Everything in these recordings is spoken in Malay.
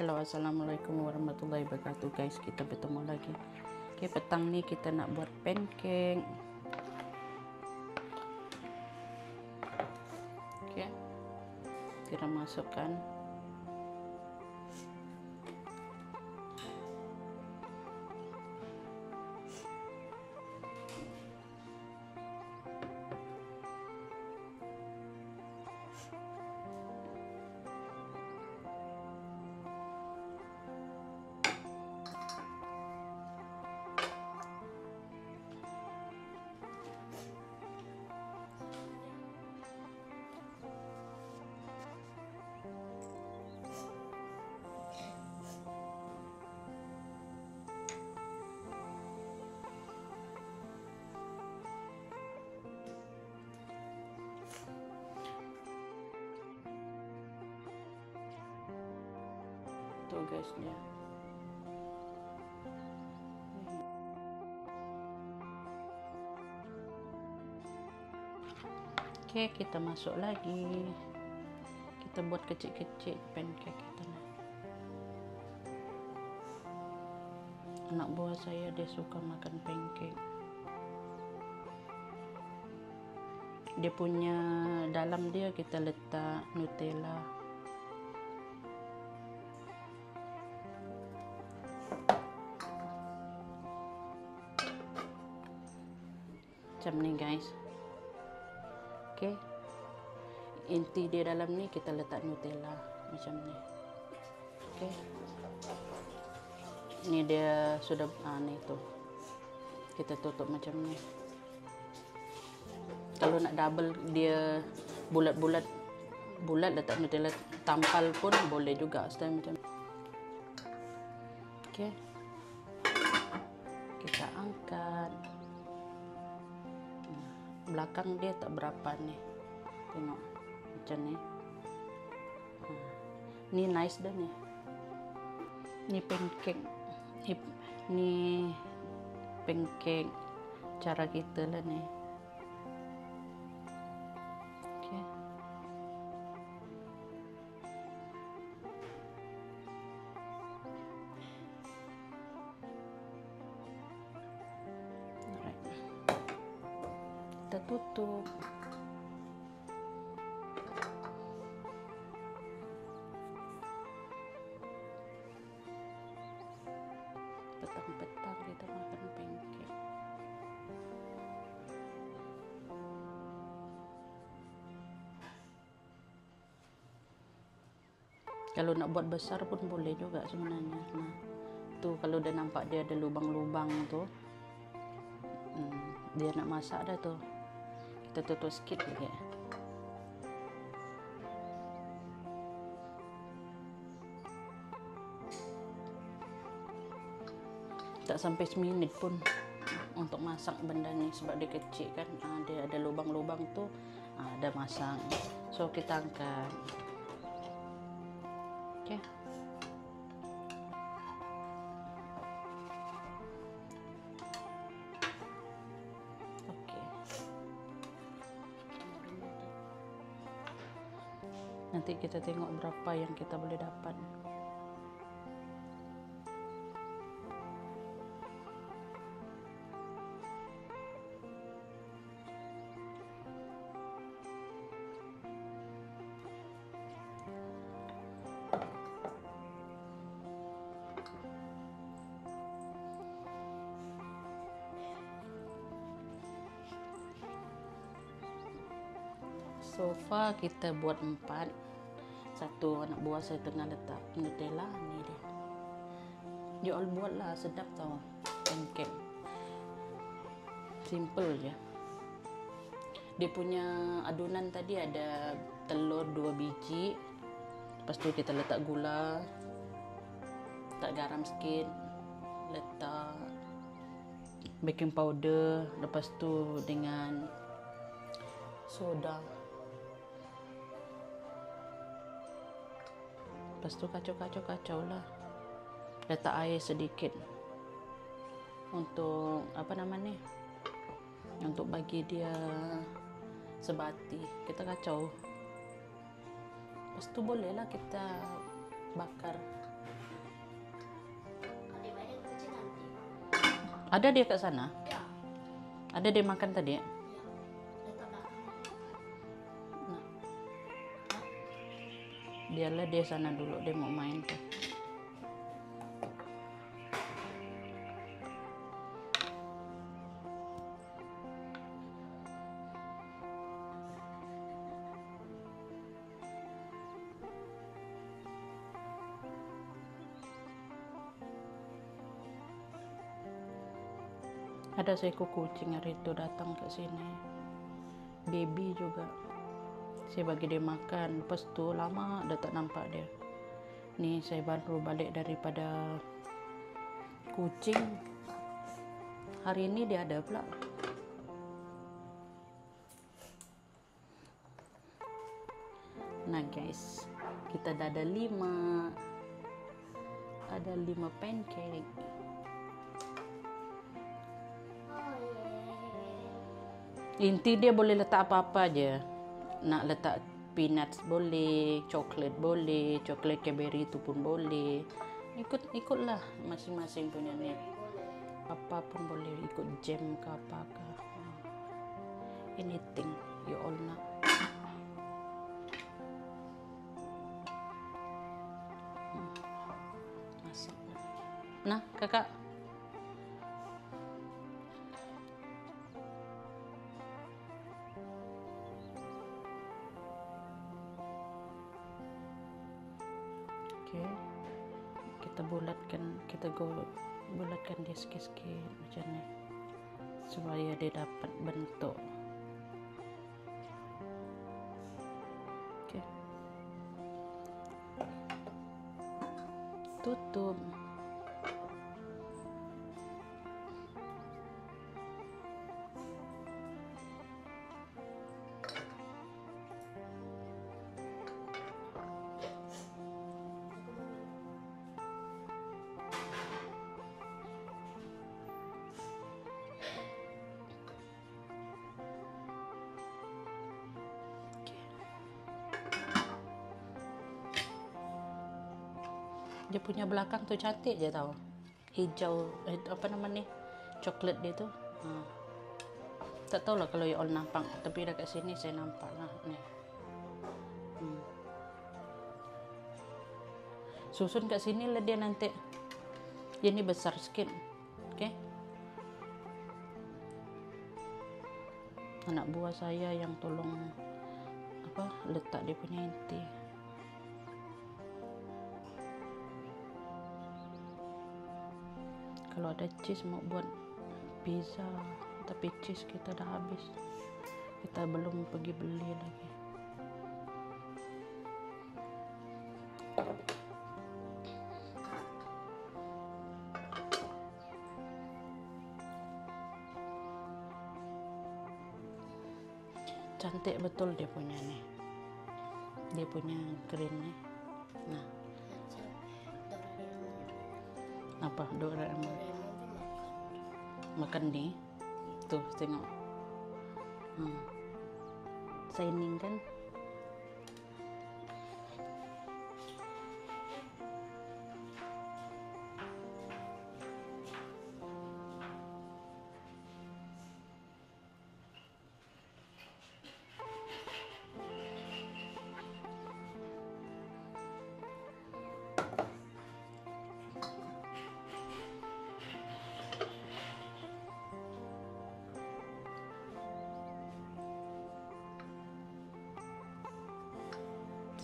Hello, assalamualaikum warahmatullahi wabarakatuh guys, kita bertemu lagi. Oke, petang nih kita nak buat pancake. Oke, kita masukkan tuh guys dia. Oke, kita masuk lagi. Kita buat kecil-kecil pancake kita. Anak buah saya dia suka makan pancake. Dia punya dalam dia kita letak Nutella. Macam ni guys. Oke, inti di dalam ni kita letak Nutella macam ni. Oke, ini dia sudah nih tuh, kita tutup macam ni. Kalau nak double dia bulat letak Nutella tampal pun boleh juga, style macam. Oke, kita angkat. Belakang dia tak berapa nih, tengok macam ni. Ini nice dah nih. Ini pancake, ini pancake cara kita lah nih. Oke. Kita tutup. Petang-petang kita makan pancake. Kalau nak buat besar pun boleh juga sebenarnya. Nah, tuh kalau udah nampak dia ada lubang-lubang tuh, dia nak masak dah tuh. Kita tutup sikit lagi. Tak sampai seminit pun untuk masak benda ni sebab dia kecil kan. Dia ada lubang-lubang tuh, dah masak. So kita angkat. Oke. Nanti kita tengok berapa yang kita boleh dapat. So far kita buat 4. Satu anak buah saya tengah letak Nutella, ni dia. Dia all buat lah, sedap tau pancake. Simple je. Dia punya adunan tadi ada telur 2 biji. Lepas tu kita letak gula, letak garam sikit, letak baking powder, lepas tu dengan soda. Lepas tu kacau lah. Letak air sedikit untuk apa namanya, untuk bagi dia sebati. Kita kacau. Lepas tu bolehlah kita bakar. Ada dia kat sana? Ya. Ada dia makan tadi? Ya. Letak belakang. Nah. Biarlah dia sana dulu, dia mau main tuh. Ada seekor kucing hari itu datang ke sini. Baby juga. Saya bagi dia makan. Lepas tu lama dah tak nampak dia. Ni saya baru balik daripada kucing. Hari ini dia ada pula. Nah guys, kita dah ada 5. Ada 5 pancake. Inti dia boleh letak apa-apa aje. Nak letak peanuts boleh, coklat boleh, coklat Cadbury itu pun boleh. Ikutlah masing-masing punya ni. Apa pun boleh, ikut jam ke apa ke. Anything you all nak. Masak. Nah, kakak. Kita bulatkan dia sikit-sikit macam ni supaya dia dapat bentuk. Okey. Tutup. Dia punya belakang tu cantik je tau. Hijau, apa nama ni? Coklat dia tu. Tak tahulah kalau you all nampak. Tapi dekat sini saya nampak lah. Ni. Susun kat sini lah dia nanti. Dia ni besar sikit. Okay. Anak buah saya yang tolong letak dia punya inti. Kalau ada cheese mau buat pizza, tapi cheese kita dah habis. Kita belum pergi beli lagi. Cantik betul dia punya ni. Dia punya green ni. Nah. Apa? Doraemon. Makan ni. Tuh, tengok. Shining kan?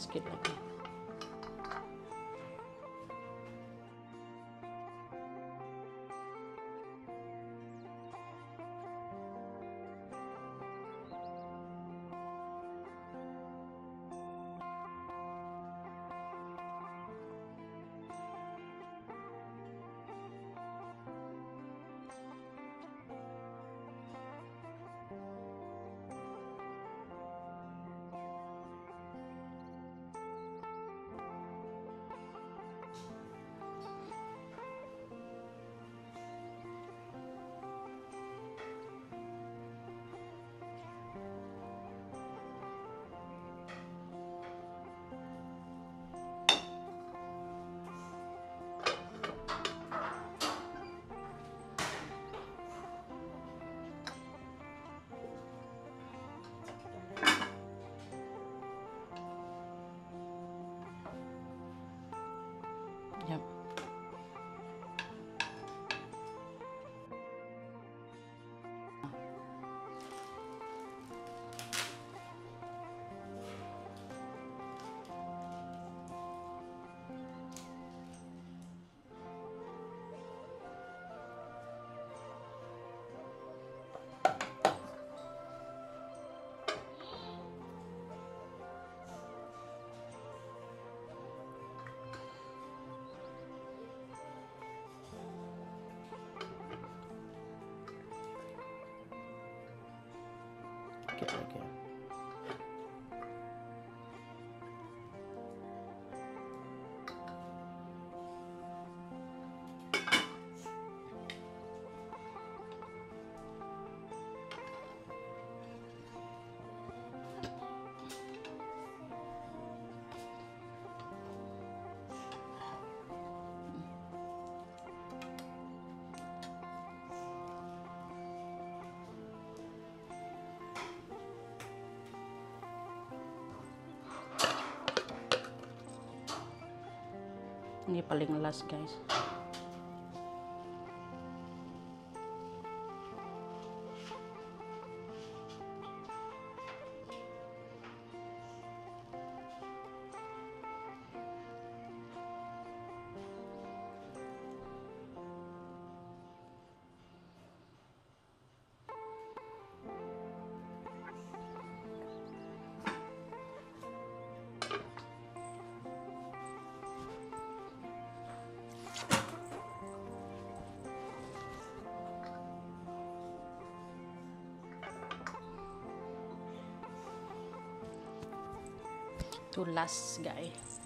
Sikit lagi. Yap. Dikit lagi. Ini paling last guys. Itu last guys.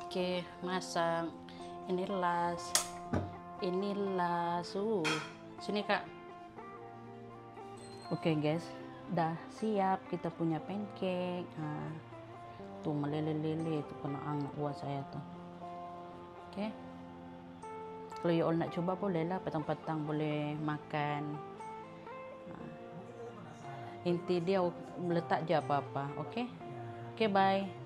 Oke, masang. Ini last. Ini last. Sini Kak. Oke guys, dah siap kita punya pancake. Nah, tuh meleleh-leleh itu kena anak buah saya tuh. Oke. Kalau you all nak coba bolehlah, petang-petang boleh makan. Inti dia letak je apa-apa. Oke. Oke, bye.